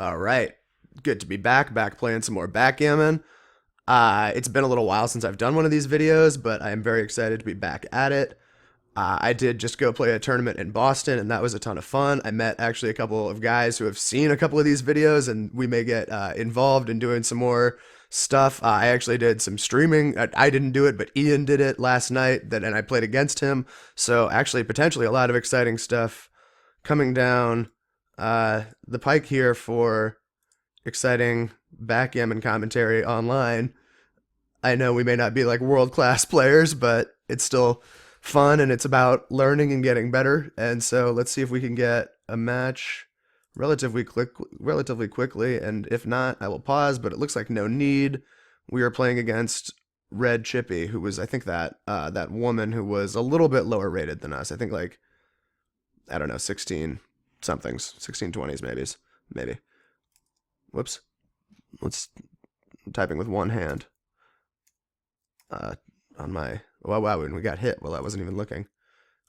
All right. Good to be back playing some more backgammon. It's been a little while since I've done one of these videos, but I am very excited to be back at it. I did just go play a tournament in Boston, and that was a ton of fun. I met actually a couple of guys who have seen a couple of these videos, and we may get involved in doing some more stuff. I actually did some streaming. I didn't do it, but Ian did it last night, and I played against him. So actually, potentially a lot of exciting stuff coming down the pike here for exciting backgammon commentary online. I know we may not be like world class players, but it's still fun and it's about learning and getting better. And so let's see if we can get a match relatively quickly. And if not, I will pause. But it looks like no need. We are playing against Red Chippie, who was I think that woman who was a little bit lower rated than us. I think like I don't know 16 somethings, 1620s maybe. Whoops. I'm typing with one hand. On my wow, when we got hit. Well, I wasn't even looking.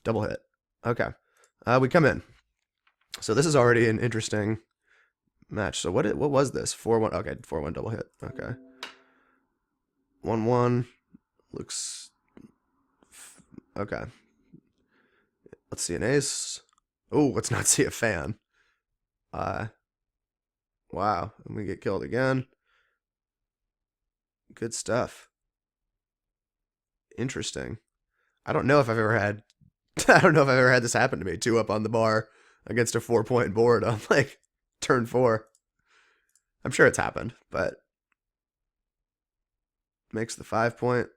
Double hit. Okay. We come in. So this is already an interesting match. So what was this? 4-1. Okay, 4-1 double hit. Okay. 1-1 looks okay. Let's see an ace. Oh, let's not see a fan. Wow, and we get killed again. Good stuff. Interesting. I don't know if I've ever had this happen to me. 2 up on the bar against a 4-point board on like turn 4. I'm sure it's happened, but makes the 5-point.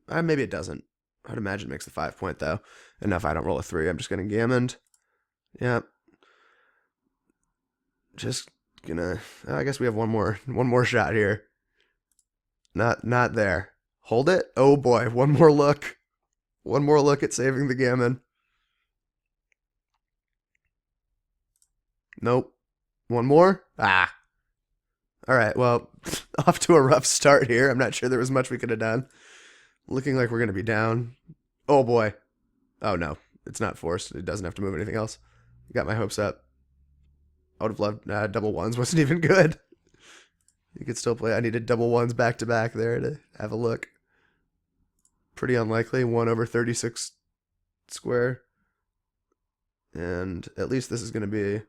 Maybe it doesn't. I'd imagine it makes the 5-point though. And if I don't roll a 3, I'm just getting gammoned. Yep. Just gonna. I guess we have one more shot here. Not there. Hold it. Oh boy, one more look. One more look at saving the gammon. Nope. One more? Ah. All right, well, off to a rough start here. I'm not sure there was much we could have done. Looking like we're going to be down. Oh boy. Oh no, it's not forced. It doesn't have to move anything else. Got my hopes up. I would have loved double ones. Wasn't even good. You could still play. I needed double ones back to back there to have a look. Pretty unlikely. 1/36 square. And at least this is going to be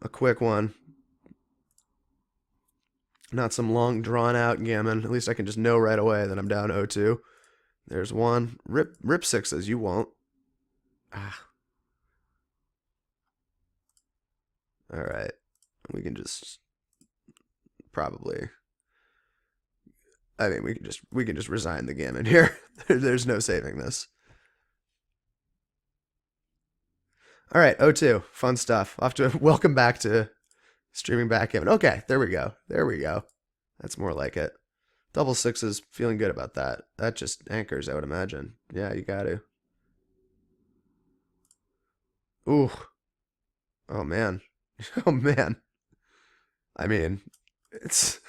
a quick one. Not some long drawn out gammon. At least I can just know right away that I'm down 0-2. There's one. Rip sixes. You won't. Ah. All right. We can just probably. I mean, we can just resign the gammon here. There's no saving this. All right, 0-2. Fun stuff. Off to welcome back to streaming backgammon. Okay, there we go. There we go. That's more like it. Double sixes. Feeling good about that. That just anchors, I would imagine. Yeah, you got to. Ooh. Oh man. Oh man. I mean, it's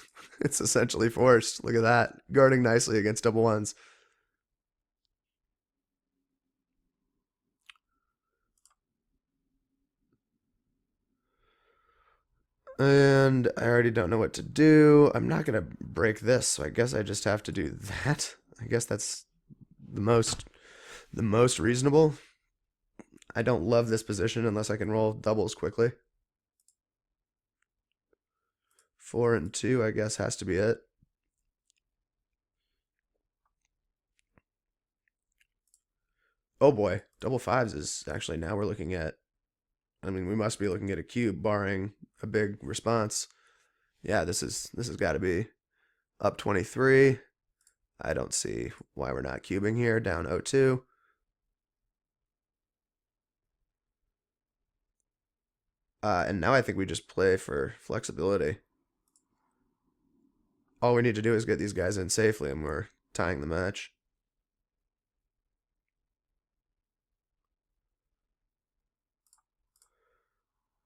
essentially forced. Look at that. Guarding nicely against double ones. And I already don't know what to do. I'm not going to break this, so I guess I just have to do that. I guess that's the most reasonable. I don't love this position unless I can roll doubles quickly. 4 and 2, I guess, has to be it. Oh boy, double fives is actually now we're looking at. I mean, we must be looking at a cube, barring a big response. Yeah, this has got to be up 23. I don't see why we're not cubing here. Down 0-2. And now I think we just play for flexibility. All we need to do is get these guys in safely, and we're tying the match.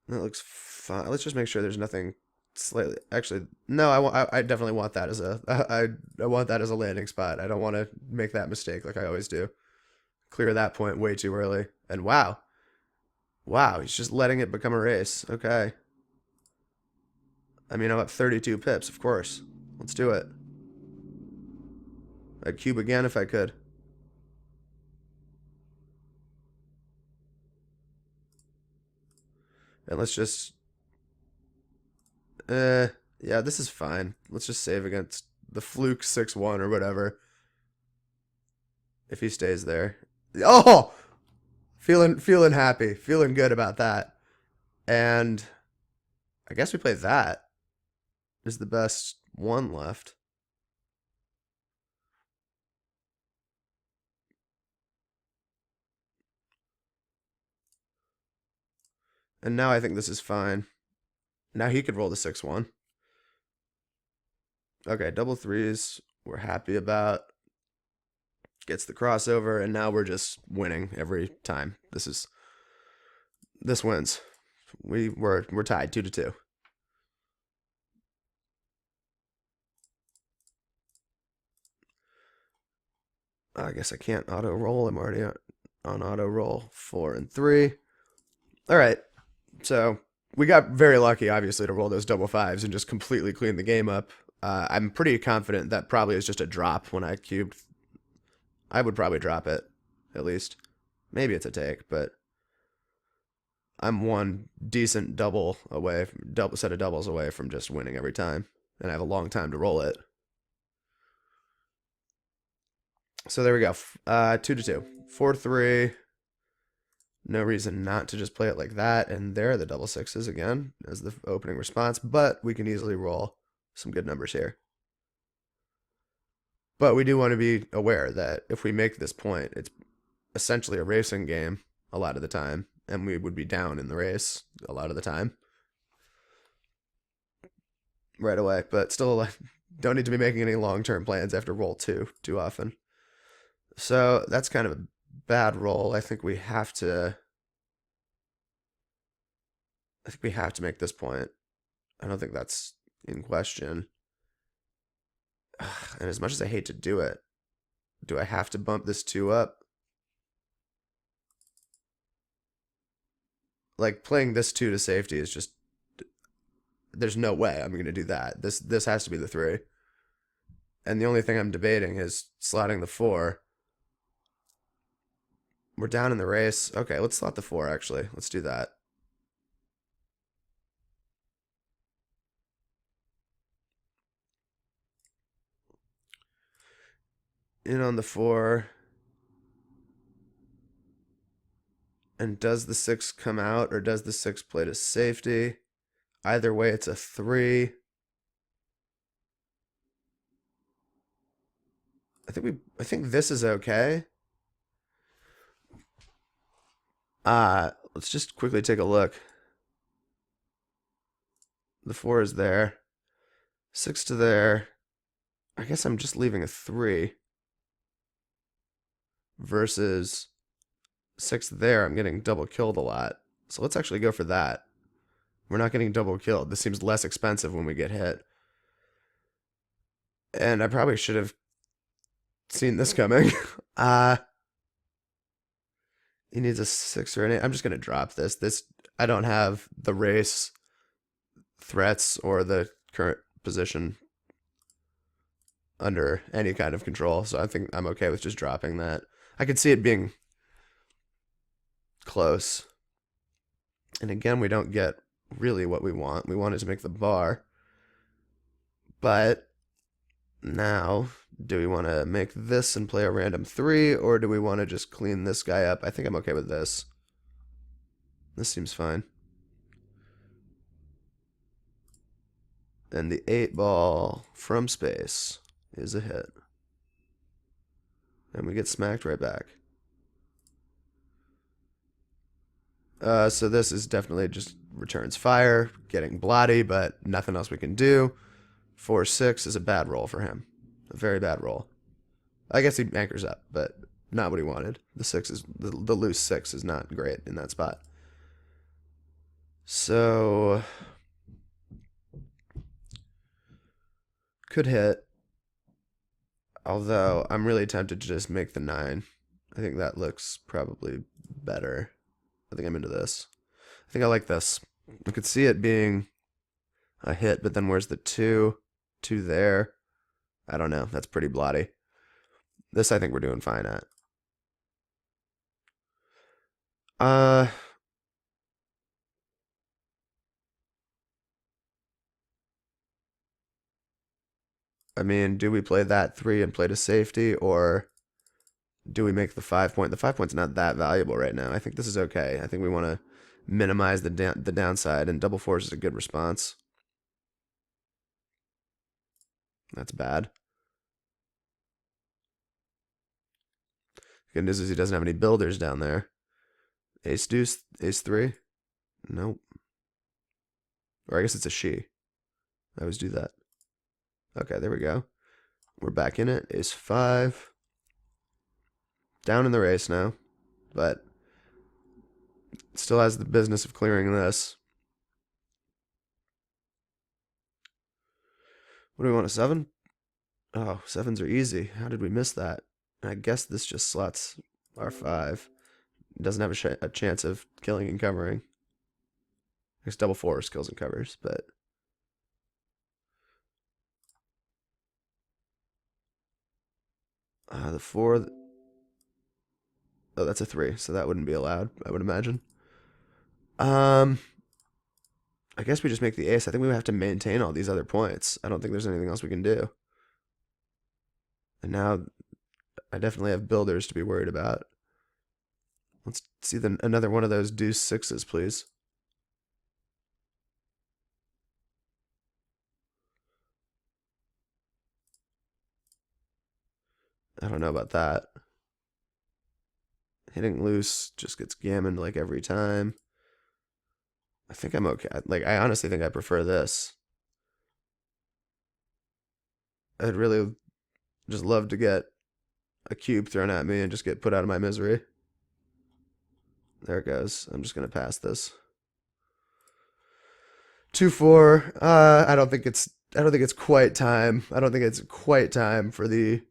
That looks fine. Let's just make sure there's nothing slightly. Actually, no. I definitely want that as a. I want that as a landing spot. I don't want to make that mistake like I always do. Clear that point way too early. And wow, he's just letting it become a race. Okay. I mean, I'm up 32 pips, of course. Let's do it. I'd cube again if I could. And let's just... yeah, this is fine. Let's just save against the fluke 6-1 or whatever. If he stays there. Oh! Feeling happy. Feeling good about that. And I guess we play that. Is the best one left. And now I think this is fine. Now he could roll the 6-1. Okay, double threes we're happy about. Gets the crossover, and now we're just winning every time. This wins. We're tied 2-2. I guess I can't auto roll. I'm already on auto roll 4 and 3. All right, so we got very lucky, obviously, to roll those double fives and just completely clean the game up. I'm pretty confident that probably is just a drop when I cubed. I would probably drop it, at least. Maybe it's a take, but I'm one decent double set of doubles away from just winning every time, and I have a long time to roll it. So there we go. 2-2. 4-3. No reason not to just play it like that. And there are the double sixes again as the opening response, but we can easily roll some good numbers here. But we do want to be aware that if we make this point, it's essentially a racing game a lot of the time, and we would be down in the race a lot of the time right away. But still, don't need to be making any long-term plans after roll 2 too often. So that's kind of a bad roll. I think we have to make this point. I don't think that's in question. And as much as I hate to do it, do I have to bump this 2 up? Like, playing this 2 to safety is just... There's no way I'm going to do that. This has to be the 3. And the only thing I'm debating is slotting the 4. We're down in the race. Okay, let's slot the 4, actually. Let's do that. In on the 4. And does the 6 come out, or does the 6 play to safety? Either way, it's a 3. I think this is okay. Let's just quickly take a look. The 4 is there. 6 to there. I guess I'm just leaving a 3. Versus 6 there, I'm getting double killed a lot. So let's actually go for that. We're not getting double killed. This seems less expensive when we get hit. And I probably should have seen this coming. He needs a 6 or an 8. I'm just going to drop this. I don't have the race threats or the current position under any kind of control, so I think I'm okay with just dropping that. I could see it being close. And again, we don't get really what we want. We wanted to make the bar. But now, do we want to make this and play a random 3, or do we want to just clean this guy up? I think I'm okay with this. This seems fine. And the 8 ball from space is a hit. And we get smacked right back. So this is definitely just returns fire, getting bloody, but nothing else we can do. 4-6 is a bad roll for him. A very bad roll. I guess he anchors up, but not what he wanted. The 6 is the loose 6 is not great in that spot. So could hit. Although I'm really tempted to just make the 9. I think that looks probably better. I think I'm into this. I think I like this. I could see it being A hit, but then where's the 2? 2 there. I don't know. That's pretty blotty. This I think we're doing fine at. Uh, I mean, do we play that 3 and play to safety, or do we make the 5 point? The 5 point's not that valuable right now. I think this is okay. I think we want to minimize the downside, and double fours is a good response. That's bad. Good news is he doesn't have any builders down there. Ace deuce, ace 3. Nope. Or I guess it's a she. I always do that. Okay, there we go. We're back in it. Ace 5. Down in the race now, but still has the business of clearing this. What do we want, a 7? Oh, 7s are easy. How did we miss that? I guess this just slots our 5. It doesn't have a chance of killing and covering. I guess double 4 kills and covers, but the 4. Oh, that's a 3, so that wouldn't be allowed, I would imagine. I guess we just make the ace. I think we would have to maintain all these other points. I don't think there's anything else we can do. And now I definitely have builders to be worried about. Let's see another one of those deuce 6s, please. I don't know about that. Hitting loose just gets gammoned like every time. I think I'm okay. Like, I honestly think I prefer this. I'd really just love to get a cube thrown at me and just get put out of my misery. There it goes. I'm just gonna pass this. 2-4. I don't think it's quite time. I don't think it's quite time for the.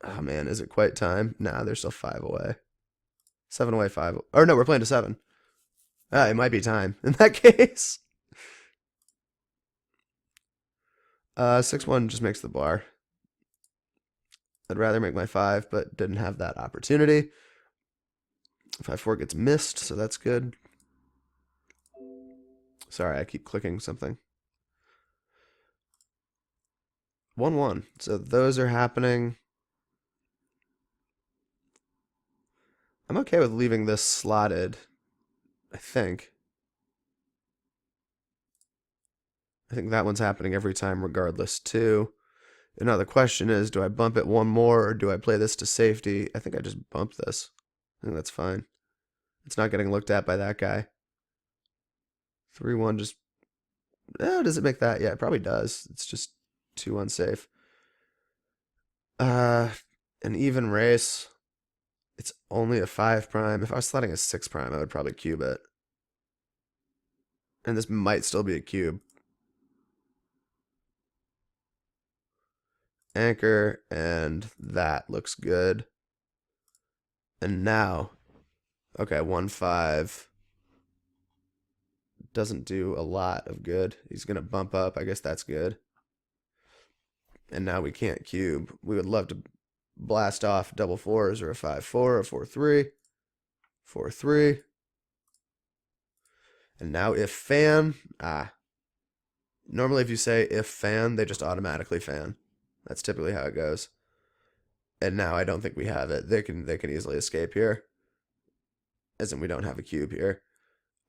Oh man, is it quite time? Nah, they're still 5 away. 7 away, 5. Or no, we're playing to 7. It might be time in that case. 6-1 just makes the bar. I'd rather make my 5, but didn't have that opportunity. 5-4 gets missed, so that's good. Sorry, I keep clicking something. 1-1. So those are happening. I'm okay with leaving this slotted, I think. I think that one's happening every time regardless, too. And now the question is, do I bump it 1 more, or do I play this to safety? I think I just bump this. I think that's fine. It's not getting looked at by that guy. 3-1 just... Oh, does it make that? Yeah, it probably does. It's just too unsafe. An even race. It's only a 5 prime. If I was slotting a 6 prime, I would probably cube it. And this might still be a cube. Anchor, and that looks good. And now, okay, 1-5 doesn't do a lot of good. He's gonna bump up. I guess that's good. And now we can't cube. We would love to blast off double 4s or a 5-4, a 4-3, 4-3. And now if fan, normally if you say if fan, they just automatically fan. That's typically how it goes. And now I don't think we have it. They can easily escape here. As in we don't have a cube here.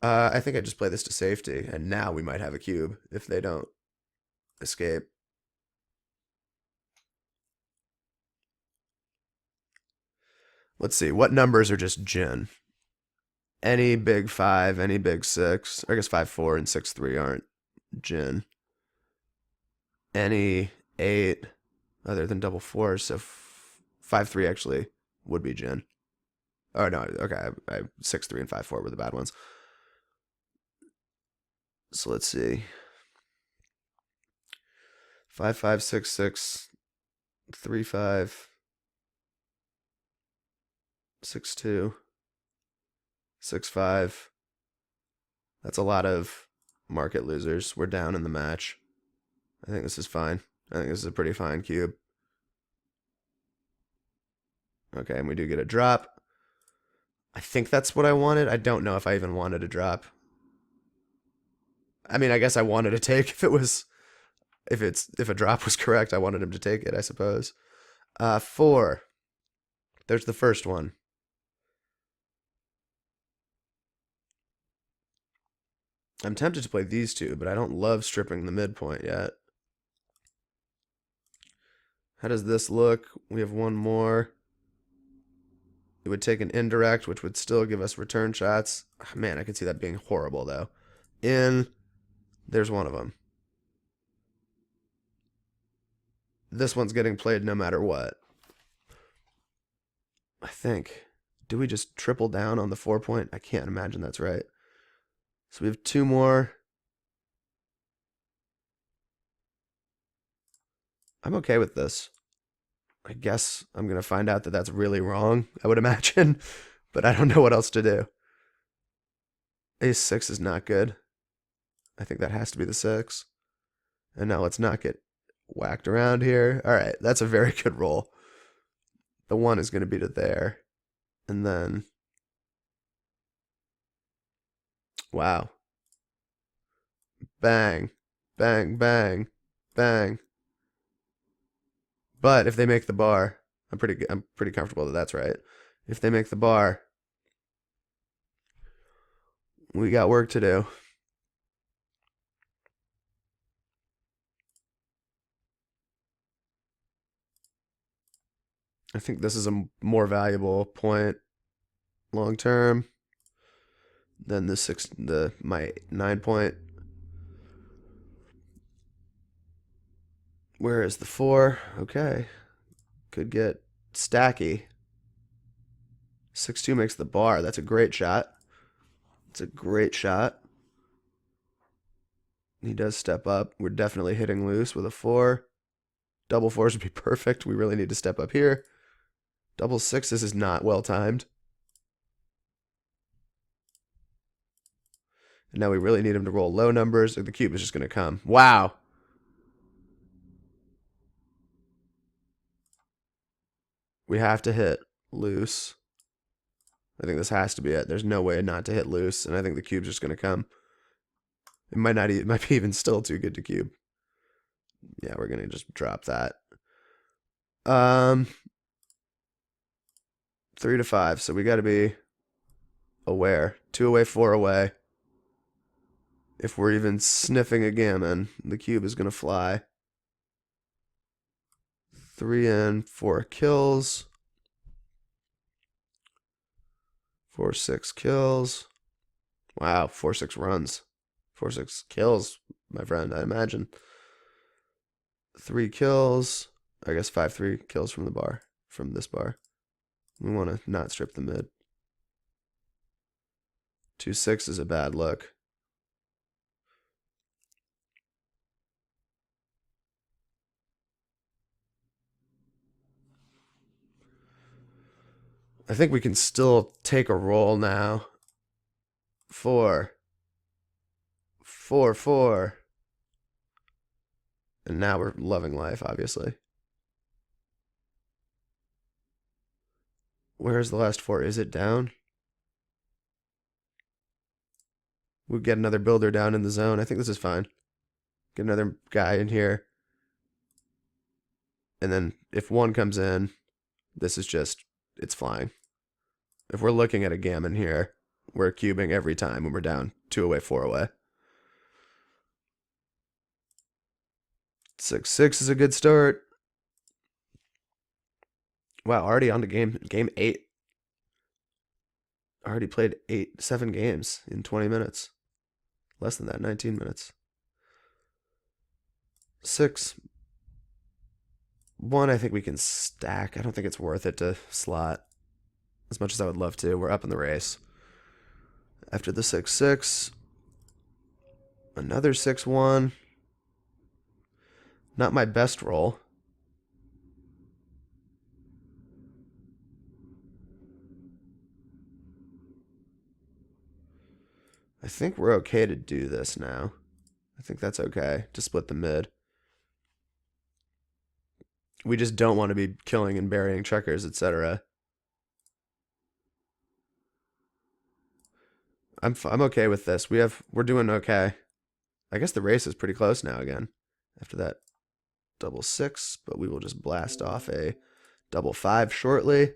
I think I just play this to safety, and now we might have a cube if they don't escape. Let's see, what numbers are just gin? Any big 5, any big 6. I guess 5-4 and 6-3 aren't gin. Any 8 other than double 4s, so 5-3 actually would be gin. Oh no, okay, 6-3 and 5-4 were the bad ones. So let's see. 5-5, 6-6, 3-5, 6-2, 6-5. That's a lot of Market losers. We're down in the match. I think this is fine. I think this is a pretty fine cube. Okay, and we do get a drop. I think that's what I wanted. I don't know if I even wanted a drop. I mean, I guess I wanted to take if it was if a drop was correct, I wanted him to take it, I suppose. 4. There's the first one. I'm tempted to play these two, but I don't love stripping the midpoint yet. How does this look? We have one more. It would take an indirect, which would still give us return shots. Oh, man, I could see that being horrible, though. There's one of them. This one's getting played no matter what. I think. Do we just triple down on the 4-point? I can't imagine that's right. So we have 2 more. I'm okay with this. I guess I'm going to find out that that's really wrong, I would imagine. But I don't know what else to do. Ace 6 is not good. I think that has to be the 6. And now let's not get whacked around here. All right, that's a very good roll. The 1 is going to be to there. And then... Wow. Bang. Bang, bang, bang. But if they make the bar, I'm pretty comfortable that that's right. If they make the bar, we got work to do. I think this is a more valuable point long term than my 9-point. Where is the 4? Okay. Could get stacky. 6-2 makes the bar. That's a great shot. It's a great shot. He does step up. We're definitely hitting loose with a 4. Double 4s would be perfect. We really need to step up here. Double 6s is not well timed. And now we really need him to roll low numbers. The cube is just going to come. Wow. We have to hit loose. I think this has to be it. There's no way not to hit loose, and I think the cube's just going to come. It might not. It might be even still too good to cube. Yeah, we're going to just drop that. 3 to 5. So we got to be aware. 2 away, 4 away. If we're even sniffing a gammon, the cube is going to fly. 3 in, 4 kills. 4-6 kills. Wow, 4-6 runs. 4-6 kills, my friend, I imagine. 3 kills. I guess 5-3 kills from the bar, from this bar. We want to not strip the mid. 2-6 is a bad look. I think we can still take a roll now. 4. 4, 4. And now we're loving life, obviously. Where's the last 4? Is it down? We'll get another builder down in the zone. I think this is fine. Get another guy in here. And then if 1 comes in, this is just, it's flying. If we're looking at a gammon here, we're cubing every time when we're down 2 away, 4 away. 6-6 is a good start. Wow, already on to game 8. Already played 7 games in 20 minutes. Less than that, 19 minutes. 6. 1, I think we can stack. I don't think it's worth it to slot. As much as I would love to, we're up in the race. After the 6-6, another 6-1. Not my best roll. I think we're okay to do this now. I think that's okay to split the mid. We just don't want to be killing and burying checkers, etc. I'm okay with this. We're doing okay. I guess the race is pretty close now again after that double 6, but we will just blast off a double 5 shortly.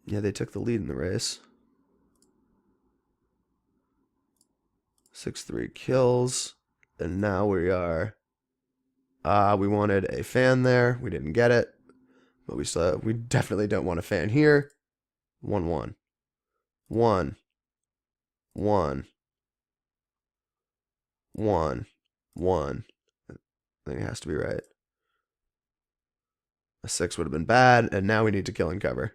Yeah, they took the lead in the race. 6-3 kills, and now we are. We wanted a fan there. We didn't get it, but we definitely don't want a fan here. 1-1, 1, 1, 1, 1. I think it has to be right. A 6 would have been bad, and now we need to kill and cover.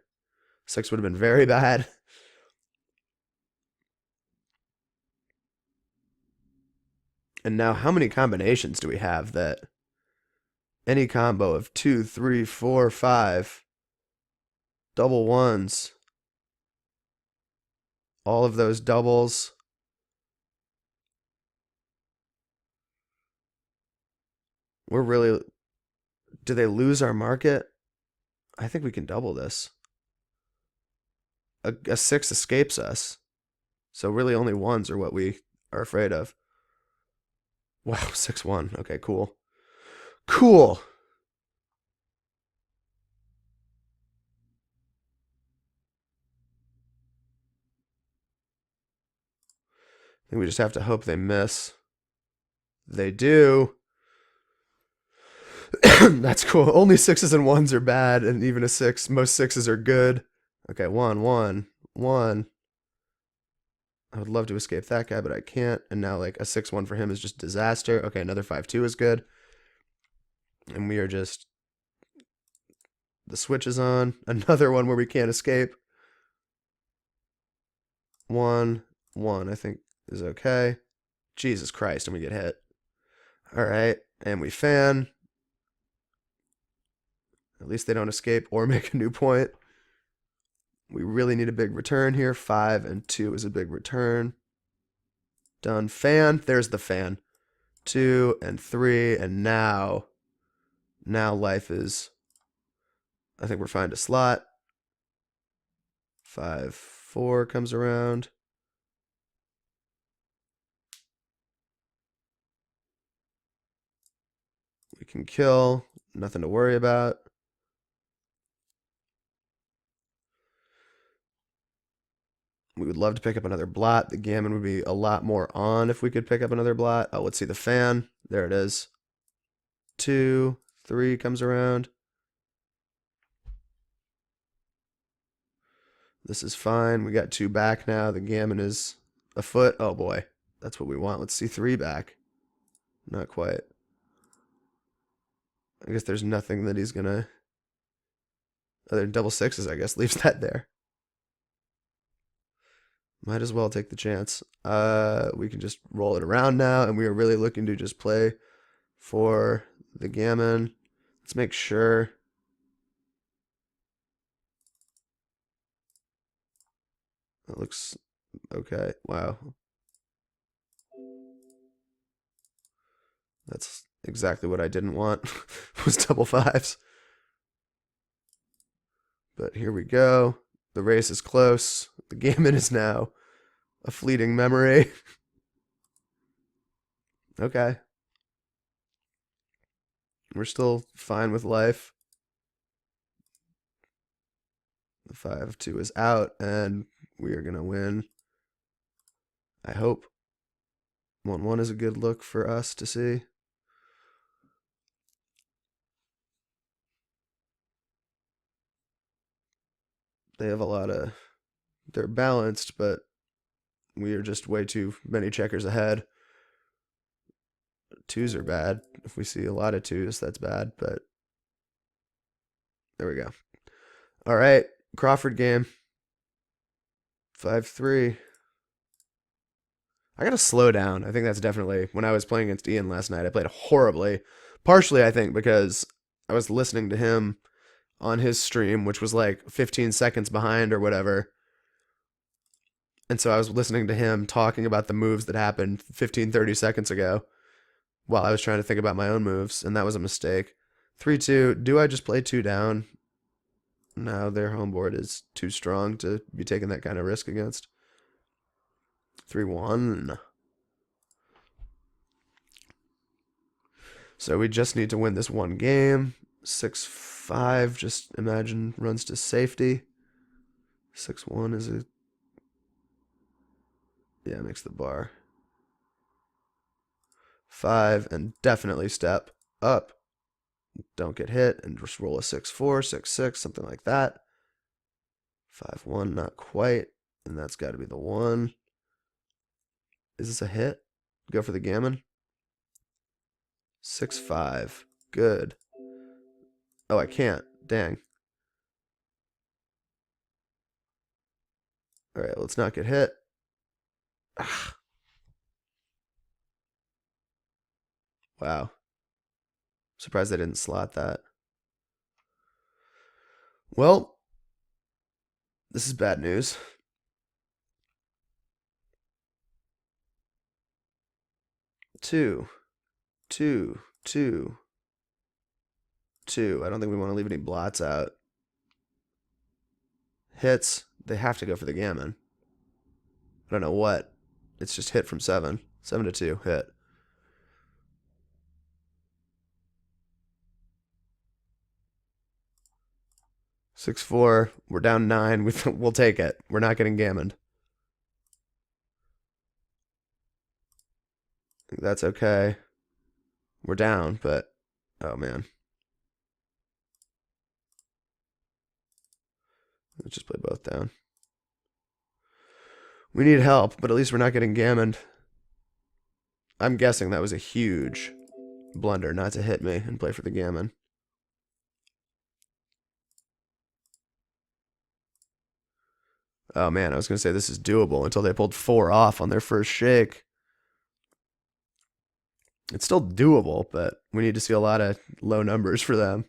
6 would have been very bad. And now how many combinations do we have that any combo of 2, 3, 4, 5 double ones, all of those doubles. We're really, do they lose our market? I think we can double this. A 6 escapes us. So really only ones are what we are afraid of. Wow, 6-1. Okay, cool. Cool. I think we just have to hope they miss. They do. That's cool. Only 6s and 1s are bad, and even a 6, most 6s are good. Okay, 1, 1, 1. I would love to escape that guy, but I can't. And now like a 6-1 for him is just disaster. Okay, another 5-2 is good. And we are just, the switch is on. Another one where we can't escape. 1, 1, I think is okay. Jesus Christ, and we get hit. All right, and we fan. At least they don't escape or make a new point. We really need a big return here. 5 and 2 is a big return. Done. Fan. There's the fan. 2 and 3, and now life is, I think we're fine to slot. 5, 4 comes around. We can kill. Nothing to worry about. We would love to pick up another blot. The gammon would be a lot more on if we could pick up another blot. Oh, let's see the fan. There it is. 2, 3 comes around. This is fine. We got 2 back now. The gammon is afoot. Oh boy, that's what we want. Let's see 3 back. Not quite. I guess there's nothing that he's gonna. Other than double 6s, I guess, leaves that there. Might as well take the chance. We can just roll it around now, and we are really looking to just play for the gammon. Let's make sure. That looks okay. Wow. That's exactly what I didn't want, was double 5s. But here we go. The race is close. The gammon is now a fleeting memory. Okay. We're still fine with life. The 5-2 is out, and we are going to win. I hope. 1-1 is a good look for us to see. They have a lot of... They're balanced, but we are just way too many checkers ahead. 2s are bad. If we see a lot of 2s, that's bad, but there we go. All right, Crawford game. 5-3. I gotta slow down. I think that's definitely, when I was playing against Ian last night, I played horribly. Partially, I think, because I was listening to him on his stream, which was like 15 seconds behind or whatever. And so I was listening to him talking about the moves that happened 15, 30 seconds ago while I was trying to think about my own moves, and that was a mistake. 3-2. Do I just play 2 down? No, their home board is too strong to be taking that kind of risk against. 3-1. So we just need to win this one game. 6-5, just imagine, runs to safety. 6-1 is a... Yeah, makes the bar. 5, and definitely step up. Don't get hit, and just roll a 6-4, 6-6, something like that. 5-1, not quite, and that's got to be the 1. Is this a hit? Go for the gammon. 6-5, good. Oh, I can't, dang. All right, let's not get hit. Ah. Wow. Surprised I didn't slot that. Well, this is bad news. 2, 2, 2, 2. I don't think we want to leave any blots out. Hits, they have to go for the gammon. I don't know what. It's just hit from 7. 7-2, hit. Six, 4. We're down 9. We'll take it. We're not getting gammoned. I think that's okay. We're down, but oh man. Let's just play both down. We need help, but at least we're not getting gammoned. I'm guessing that was a huge blunder not to hit me and play for the gammon. Oh man, I was going to say this is doable until they pulled 4 off on their first shake. It's still doable, but we need to see a lot of low numbers for them.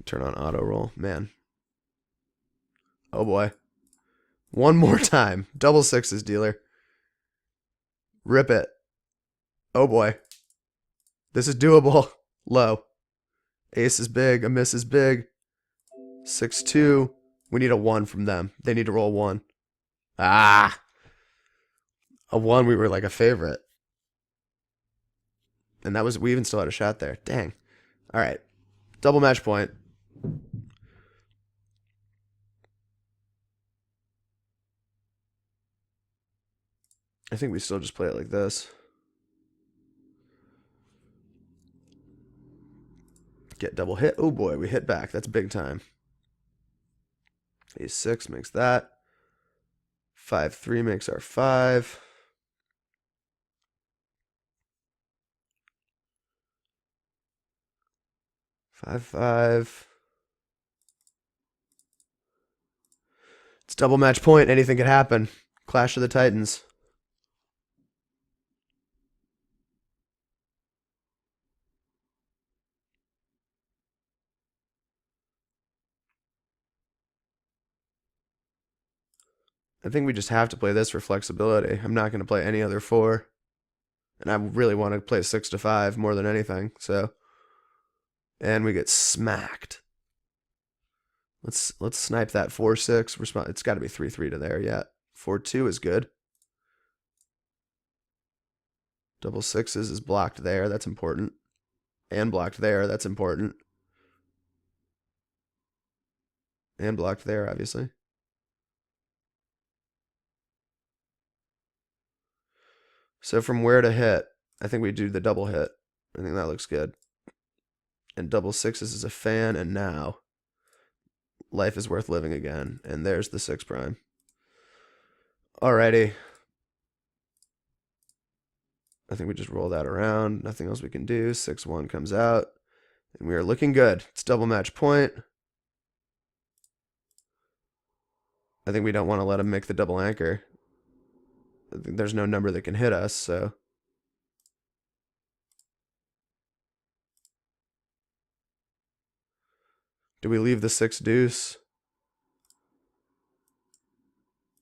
Turn on auto roll. Man. Oh boy. One more time. Double 6s, dealer. Rip it. Oh boy. This is doable. Low. Ace is big. A miss is big. 6-2. We need a 1 from them. They need to roll 1. Ah! A 1, we were like a favorite. And that was, we even still had a shot there. Dang. All right. Double match point. I think we still just play it like this. Get double hit. Oh boy, we hit back. That's big time. Ace 6 makes that. 5-3 makes our 5. 5-5. It's double match point. Anything could happen. Clash of the Titans. I think we just have to play this for flexibility. I'm not going to play any other 4. And I really want to play 6-5 more than anything. So, and we get smacked. Let's snipe that 4-6. It's got to be 3-3 to there. Yeah, 4-2 is good. Double 6s is blocked there. That's important. And blocked there. That's important. And blocked there, obviously. So from where to hit, I think we do the double hit. I think that looks good. And double 6s is a fan, and now life is worth living again. And there's the 6 prime. Alrighty. I think we just roll that around. Nothing else we can do. 6-1 comes out. And we are looking good. It's double match point. I think we don't want to let him make the double anchor. I think there's no number that can hit us, so Do we leave the 6 deuce?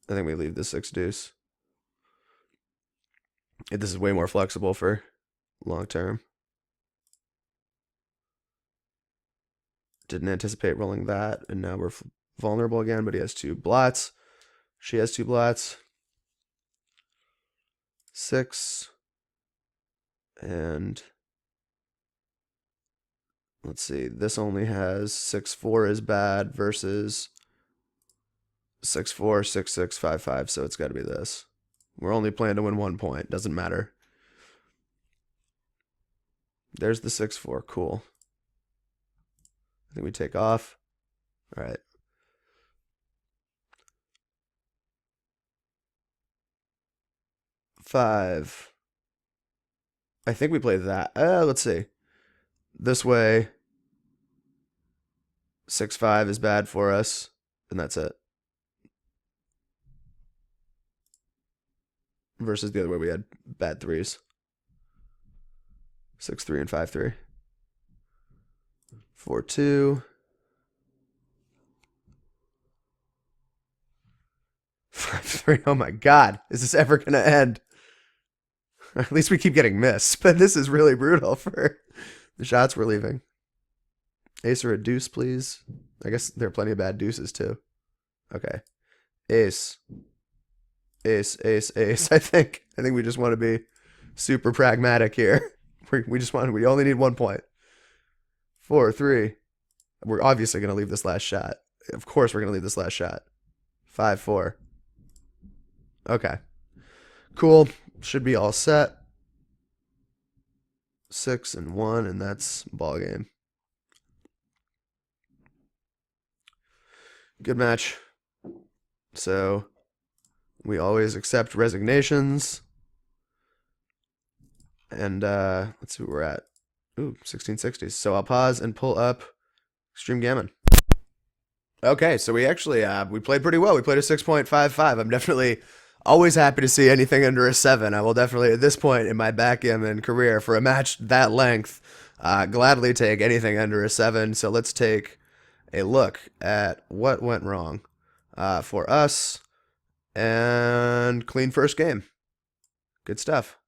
I think we leave the 6 deuce. This is way more flexible for long term. Didn't anticipate rolling that, and now we're vulnerable again, but he has 2 blots. She has 2 blots. 6. And let's see, this only has 6-4 is bad versus 6-4, 6-6, 5-5, so it's got to be this. We're only playing to win 1 point. Doesn't matter. There's the 6-4. Cool. I think we take off. All right. Five. I think we play that. Let's see. This way, 6-5 is bad for us, and that's it. Versus the other way, we had bad 3s. 6-3 and 5-3. 4-2. 5-3. Oh my God. Is this ever going to end? At least we keep getting missed, but this is really brutal for the shots we're leaving. Ace or a deuce, please. I guess there are plenty of bad deuces too. Okay. Ace. Ace, ace, ace. I think we just want to be super pragmatic here. We only need 1 point. 4-3. We're obviously going to leave this last shot. Of course we're going to leave this last shot. 5-4. Okay. Cool. Should be all set. 6 and 1, and that's ball game. Good match. So we always accept resignations. And let's see where we're at. Ooh, 1660s. So I'll pause and pull up Extreme Gammon. Okay, so we actually we played pretty well. We played a 6.55. I'm definitely always happy to see anything under a 7. I will definitely, at this point in my backgammon career, for a match that length, gladly take anything under a 7. So let's take a look at what went wrong for us. And clean first game. Good stuff.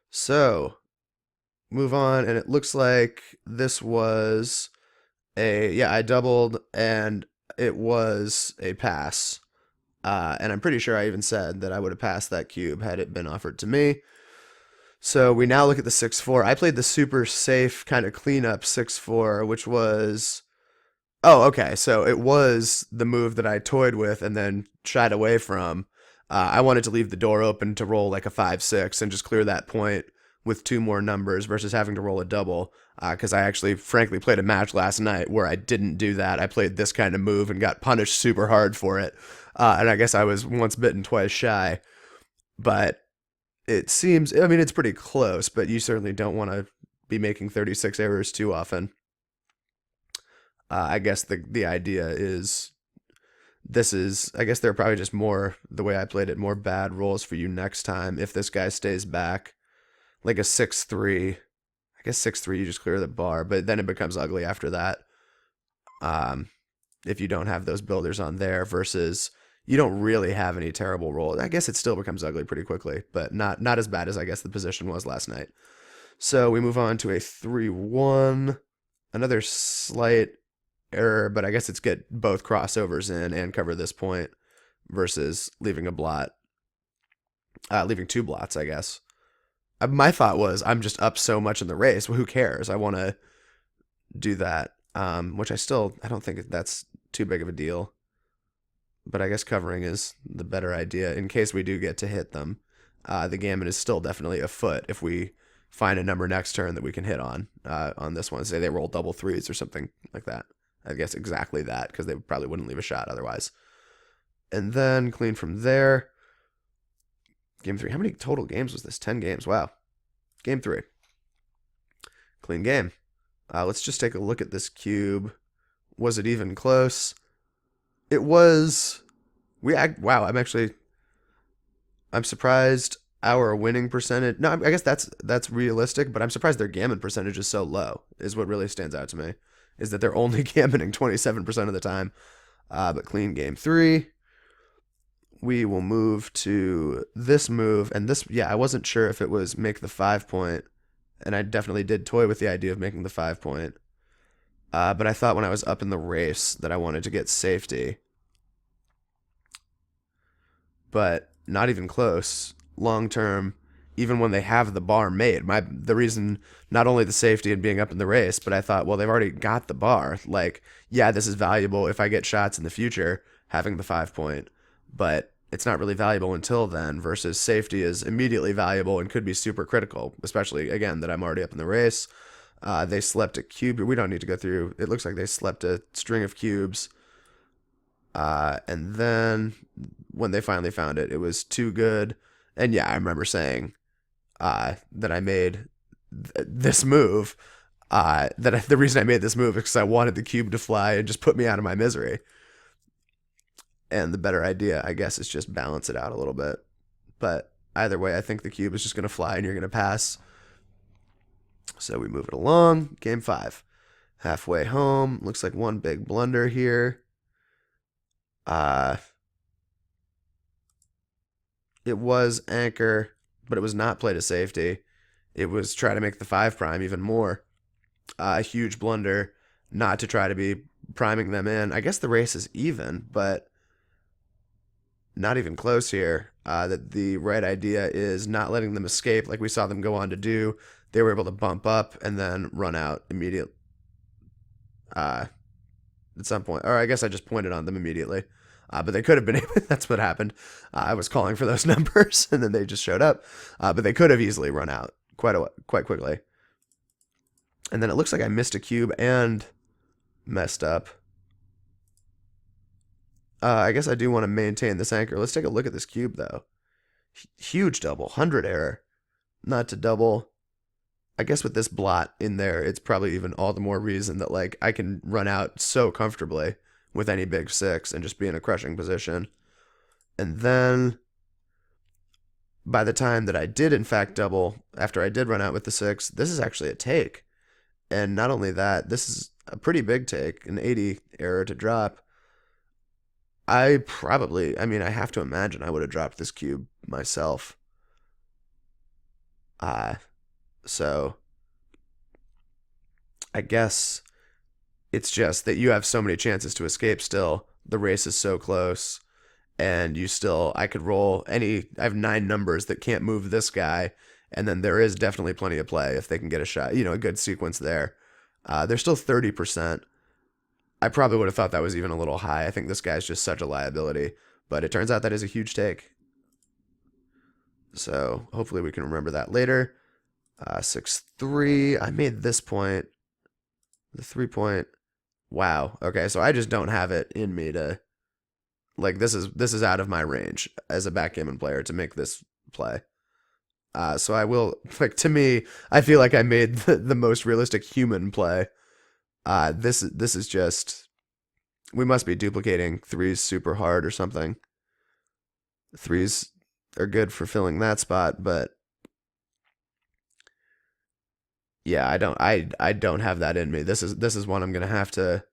So, move on, and it looks like this was I doubled, and it was a pass. And I'm pretty sure I even said that I would have passed that cube had it been offered to me. So we now look at the 6-4. I played the super safe kind of cleanup 6-4, which was... Oh, okay, so it was the move that I toyed with and then shied away from. I wanted to leave the door open to roll like a 5-6 and just clear that point with 2 more numbers versus having to roll a double. Because I actually, frankly, played a match last night where I didn't do that. I played this kind of move and got punished super hard for it. And I guess I was once bitten, twice shy. But it seems, I mean, it's pretty close, but you certainly don't want to be making 36 errors too often. I guess the idea is I guess there are probably just more, the way I played it, more bad rolls for you next time if this guy stays back. Like a 6-3. I guess 6-3 you just clear the bar, but then it becomes ugly after that. If you don't have those builders on there versus you don't really have any terrible rolls. I guess it still becomes ugly pretty quickly, but not as bad as I guess the position was last night. So we move on to a 3-1. Another slight error, but I guess it's get both crossovers in and cover this point versus leaving a blot. Leaving 2 blots, I guess. My thought was, I'm just up so much in the race. Well, who cares? I want to do that, which I don't think that's too big of a deal. But I guess covering is the better idea in case we do get to hit them. The gammon is still definitely afoot if we find a number next turn that we can hit on this one. Say they roll double 3s or something like that. I guess exactly that, because they probably wouldn't leave a shot otherwise. And then clean from there. Game 3. How many total games was this? 10 games. Wow. Game 3. Clean game. Let's just take a look at this cube. Was it even close? It was. Wow. I'm surprised our winning percentage. No, I guess that's realistic, but I'm surprised their gammon percentage is so low, is what really stands out to me. is that they're only gammoning 27% of the time. But clean game 3. We will move to this move, and this, yeah, I wasn't sure if it was make the 5 point, and I definitely did toy with the idea of making the 5 point. But I thought when I was up in the race that I wanted to get safety. But not even close. Long term, even when they have the bar made, the reason, not only the safety and being up in the race, but I thought, well, they've already got the bar. Like, yeah, this is valuable if I get shots in the future, having the 5 point, but it's not really valuable until then, versus safety is immediately valuable and could be super critical, especially, again, that I'm already up in the race. They slept a cube. We don't need to go through. It looks like they slept a string of cubes. And then when they finally found it, it was too good. And yeah, I remember saying that I made this move. The reason I made this move is because I wanted the cube to fly and just put me out of my misery. And the better idea, I guess, is just balance it out a little bit. But either way, I think the cube is just going to fly and you're going to pass. So we move it along. Game 5. Halfway home. Looks like one big blunder here. It was anchor, but it was not play to safety. It was try to make the 5 prime even more. A huge blunder, not to try to be priming them in. I guess the race is even, but not even close here. That the right idea is not letting them escape like we saw them go on to do. They were able to bump up and then run out immediately. At some point, or I guess I just pointed on them immediately. But they could have been able, that's what happened. I was calling for those numbers, and then they just showed up. But they could have easily run out quite quickly. And then it looks like I missed a cube and messed up. I guess I do want to maintain this anchor. Let's take a look at this cube, though. Huge double, 100 error. Not to double. I guess with this blot in there, it's probably even all the more reason that, like, I can run out so comfortably with any big 6 and just be in a crushing position. And then by the time that I did in fact double, after I did run out with the 6, this is actually a take. And not only that, this is a pretty big take, an 80 error to drop. I have to imagine I would have dropped this cube myself. So I guess it's just that you have so many chances to escape still. The race is so close, and I could roll I have 9 numbers that can't move this guy, and then there is definitely plenty of play if they can get a shot, a good sequence there. They're still 30%. I probably would have thought that was even a little high. I think this guy's just such a liability, but it turns out that is a huge take. So hopefully we can remember that later. 6-3. I made this point. The 3 point. Wow. Okay, so I just don't have it in me to, like, this is out of my range as a backgammon player to make this play. So I will, like, to me, I feel like I made the most realistic human play. This is just, we must be duplicating 3s super hard or something. 3s are good for filling that spot, but yeah, I don't have that in me. This is one I'm gonna have to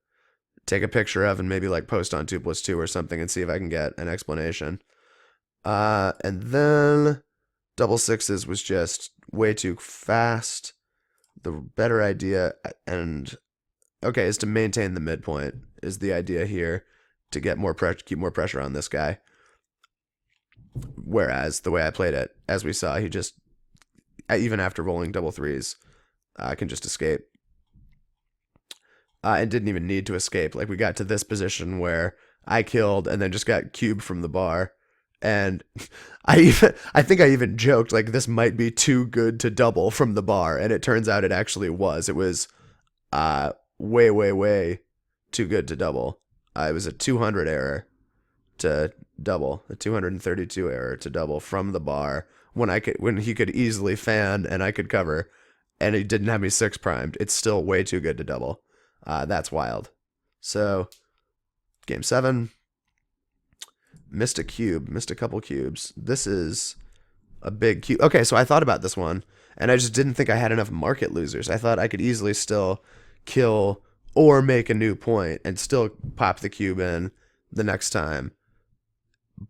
take a picture of and maybe like post on 2+2 or something and see if I can get an explanation. And then double 6s was just way too fast. The better idea, and okay, is to maintain the midpoint is the idea here, to get keep more pressure on this guy. Whereas the way I played it, as we saw, he just, even after rolling double 3s, can just escape. And didn't even need to escape. Like, we got to this position where I killed and then just got cubed from the bar. And I think I even joked, like, this might be too good to double from the bar. And it turns out it actually was. It was way, way, way too good to double. It was a 200 error to double, a 232 error to double from the bar when he could easily fan and I could cover, and he didn't have me 6 primed. It's still way too good to double. That's wild. So game 7, missed a couple cubes. This is a big cube. Okay, so I thought about this one, and I just didn't think I had enough market losers. I thought I could easily still kill or make a new point and still pop the cube in the next time.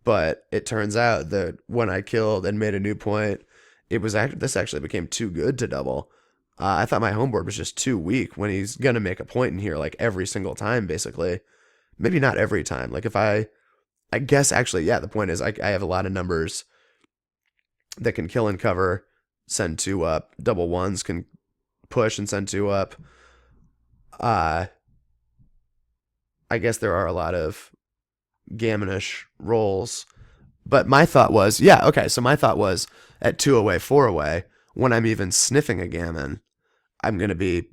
But it turns out that when I killed and made a new point, this actually became too good to double. I thought my homeboard was just too weak when he's gonna make a point in here like every single time, basically. Maybe not every time. Like if I guess actually, yeah. The point is, I have a lot of numbers that can kill and cover, send two up. Double ones can push and send two up. Uh, I guess there are a lot of gammonish rolls. But my thought was, yeah, okay, so my thought was at 2 away, 4 away, when I'm even sniffing a gammon, I'm going to be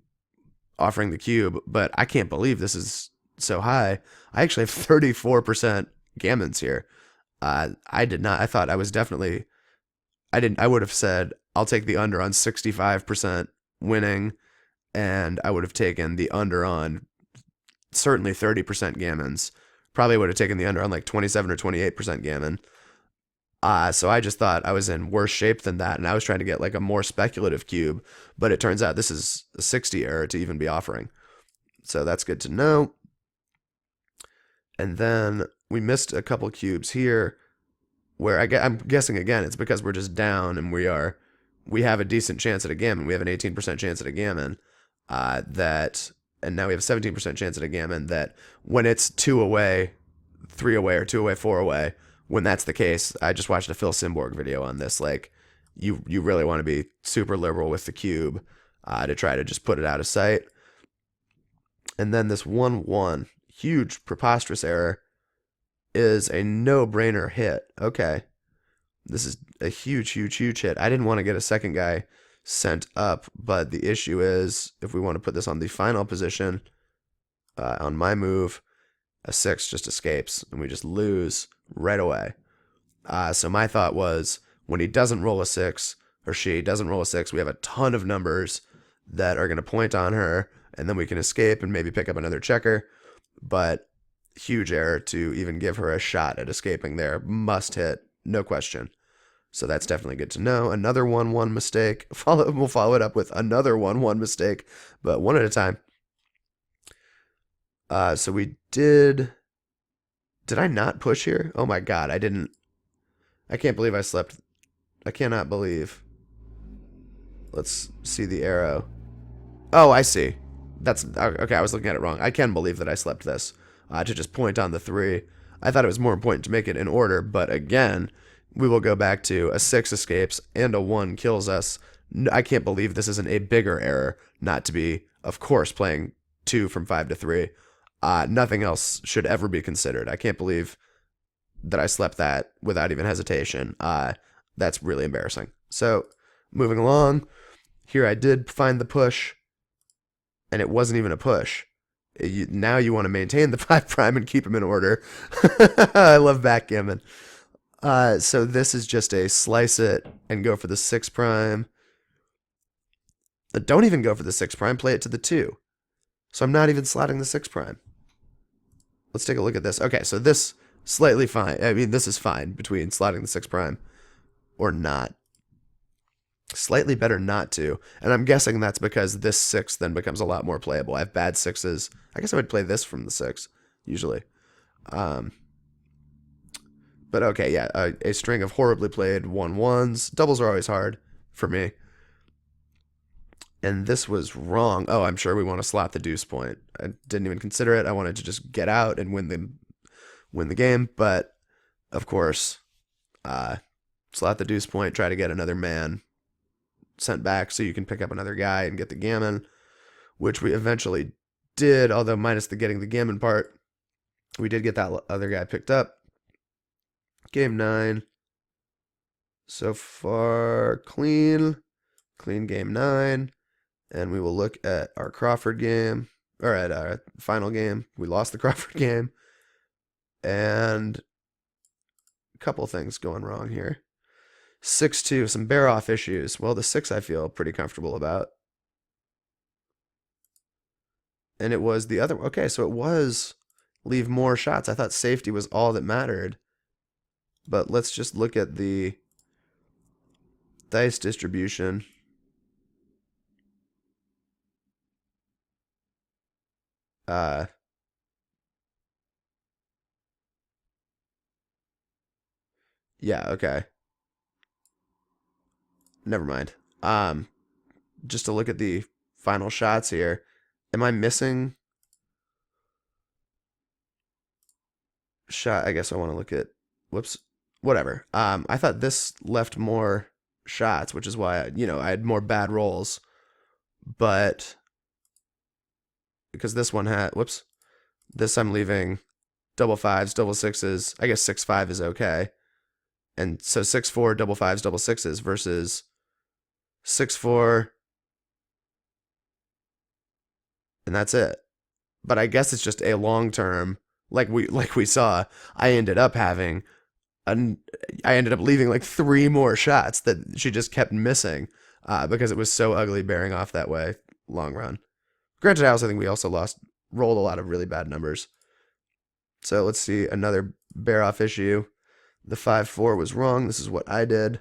offering the cube, but I can't believe this is so high. I actually have 34% gammons here. I did not, I thought I was definitely, I would have said, I'll take the under on 65% winning, and I would have taken the under on certainly 30% gammons. Probably would have taken the under on like 27 or 28% gammon. So I just thought I was in worse shape than that, and I was trying to get like a more speculative cube, but it turns out this is a 60 error to even be offering. So that's good to know. And then we missed a couple cubes here where I'm guessing again it's because we're just down and we have a decent chance at a gammon. We have an 18% chance at a gammon. And now we have a 17% chance at a gammon that when it's 2 away, 3 away, or 2 away, 4 away, when that's the case, I just watched a Phil Simborg video on this. Like, you really want to be super liberal with the cube to try to just put it out of sight. And then this 1-1, huge preposterous error, is a no-brainer hit. Okay. This is a huge, huge, huge hit. I didn't want to get a second guy sent up, but the issue is, if we want to put this on the final position, on my move, a 6 just escapes, and we just lose right away. So my thought was, when he doesn't roll a 6, or she doesn't roll a 6, we have a ton of numbers that are going to point on her, and then we can escape and maybe pick up another checker. But huge error to even give her a shot at escaping there. Must hit, no question. So that's definitely good to know. Another 1-1 mistake. We'll follow it up with another 1-1 mistake, but one at a time. So we did I not push here? Oh my god, I didn't. I can't believe I slept. I cannot believe. Let's see the arrow. Oh, I see. That's okay. I was looking at it wrong. I can believe that I slept this to just point on the 3. I thought it was more important to make it in order, but again, we will go back to a 6 escapes and a 1 kills us. I can't believe this isn't a bigger error not to be, of course, playing 2 from 5 to 3. Nothing else should ever be considered. I can't believe that I slept that without even hesitation. That's really embarrassing. So, moving along, here I did find the push, and it wasn't even a push. Now you want to maintain the 5 prime and keep them in order. I love backgammon. So this is just a slice it and go for the 6 prime. Don't even go for the 6 prime, play it to the 2. So I'm not even slotting the 6 prime. Let's take a look at this. Okay, so this slightly fine. I mean, this is fine between slotting the 6 prime or not. Slightly better not to. And I'm guessing that's because this 6 then becomes a lot more playable. I have bad 6s. I guess I would play this from the 6, usually. But okay, yeah, a string of horribly played 1-1s. Doubles are always hard for me. And this was wrong. Oh, I'm sure we want to slot the deuce point. I didn't even consider it. I wanted to just get out and win the game. But, of course, slot the deuce point, try to get another man sent back so you can pick up another guy and get the gammon, which we eventually did, although minus the getting the gammon part. We did get that other guy picked up. Game 9. So far, clean game 9. And we will look at our Crawford game, or at our final game. We lost the Crawford game. And a couple things going wrong here. 6-2, some bear off issues. Well, the 6 I feel pretty comfortable about. And it was the other. Okay, so it was leave more shots. I thought safety was all that mattered. But let's just look at the dice distribution. Uh, yeah, okay. Never mind. Um, just to look at the final shots here. Am I missing shot? I guess I want to look at, whoops, whatever. I thought this left more shots, which is why, I had more bad rolls. But because this one had, whoops, this I'm leaving double fives, double sixes. I guess 6-5 is okay. And so 6-4, double fives, double sixes versus 6-4, and that's it. But I guess it's just a long term, like we saw. I ended up having an, I ended up leaving like three more shots that she just kept missing because it was so ugly bearing off that way long run. Granted, I also think we also rolled a lot of really bad numbers. So let's see another bear off issue. The 5-4 was wrong. This is what I did,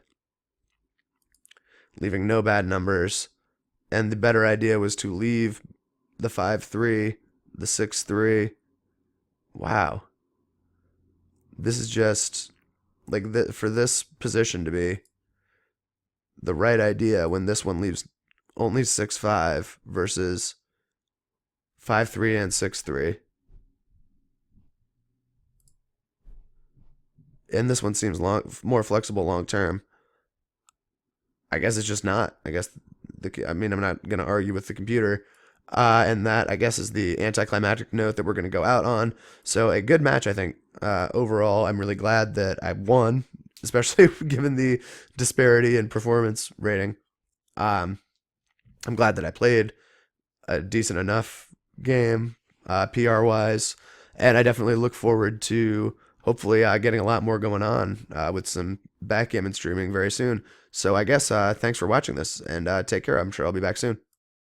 leaving no bad numbers. And the better idea was to leave the 5-3, the 6-3. Wow. This is just like for this position to be the right idea when this one leaves only 6-5 versus 5-3 and 6-3. And this one seems more flexible long term. I guess it's just not. I mean, I'm not going to argue with the computer. And that, I guess, is the anticlimactic note that we're going to go out on. So, a good match, I think. Overall, I'm really glad that I won, especially given the disparity in performance rating. Um, I'm glad that I played a decent enough game, PR wise. And I definitely look forward to hopefully getting a lot more going on with some backgammon streaming very soon. So I guess thanks for watching this and take care. I'm sure I'll be back soon.